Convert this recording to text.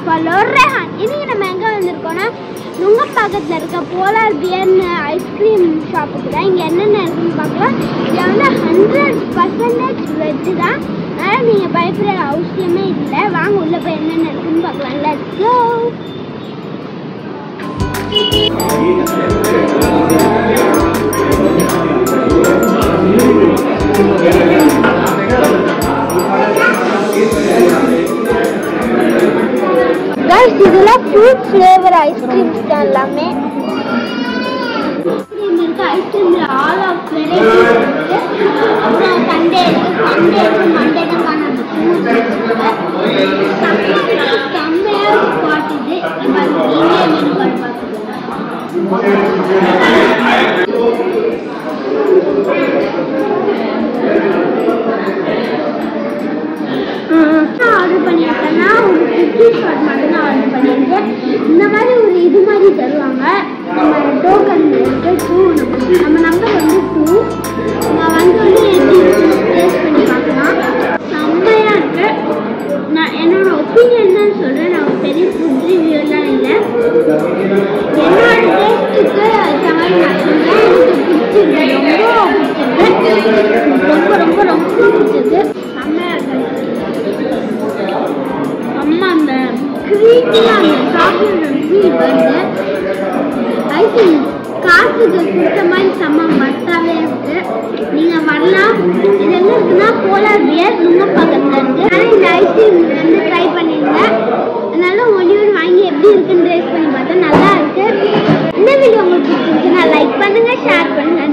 follow Rehan. இன்னைக்கு நம்ம எங்க வந்திருக்கோம்னா நுங்கம்பாக்கத்துல இருக்க போலார் பியர்னு ஐஸ்கிரீம் ஷாப்புக்கு தான். இங்க என்னென்ன இருக்குன்னு பார்க்கலாம். இது வந்து 100% வெஜ் தான். அதனால நீங்க பயப்படுற அவசியமே இல்லை. வாங்க உள்ள போய் என்னென்ன இருக்குன்னு பார்க்கலாம். Let's go. Guys, இதெல்லாம் fruit flavor ice creams தான் எல்லாமே. ஐஸ்கிரீம்ல ஆல் ஆஃப் வெரைட்டிஸ் இருக்கு. அப்புறம் சண்டே இருக்கு, மண்டே தான் காணும். செம்மையா ஸ்பாட் இது. இந்தியா மெனு கார்டு ஆர்டர் பண்ணியிருக்கேன்னா ஒரு 50 ஷாட் மட்டும் தான் ஆர்டர் பண்ணியிருக்கேன். இந்த மாதிரி ஒரு இது மாதிரி தருவாங்க. நம்ம டோக்கன் இருக்கு 2, நம்ம நம்பர் வந்து 2. நான் வந்து எப்படி டேஸ்ட் பண்ணி பார்க்கலாம். செம்மையாக இருக்கு. நான் என்னோட ஒப்பீனியன் தான் சொல்கிறேன். நான் பெரிய ஃபுட் ரிவ்யூலாம் இல்லை. என்னோட டேஸ்ட்டுக்கு சமையல் நான் சொல்கிறேன். எனக்கு பிடிச்சிருக்கு, ரொம்ப ரொம்ப ரொம்ப ரொம்ப பிடிச்சிருக்கு. செம்மையாக இருக்கு. அம்மா அந்த கிரீமியாக அந்த சாப்பிட்ற ஃபீல் வருது. ஐஸ்கிரீம் காசுக்கு கொடுத்த மாதிரி செம்ம மட்டாவே இருக்கு. நீங்க வரலாம். இது என்ன இருக்குன்னா போலார் பியர் நுங்கம்பாக்கத்துல இருக்கு. ஆனால் இந்த ஐஸ்கிரீம் வந்து ட்ரை பண்ணியிருந்தேன். அதனால ஒன்று வாங்கி எப்படி இருக்குன்னு டேஸ்ட் பண்ணி பார்த்தா நல்லா இருக்கு. இந்த வீடியோ உங்களுக்கு பிடிச்சிருந்துச்சுன்னா லைக் பண்ணுங்க, ஷேர் பண்ணுங்க,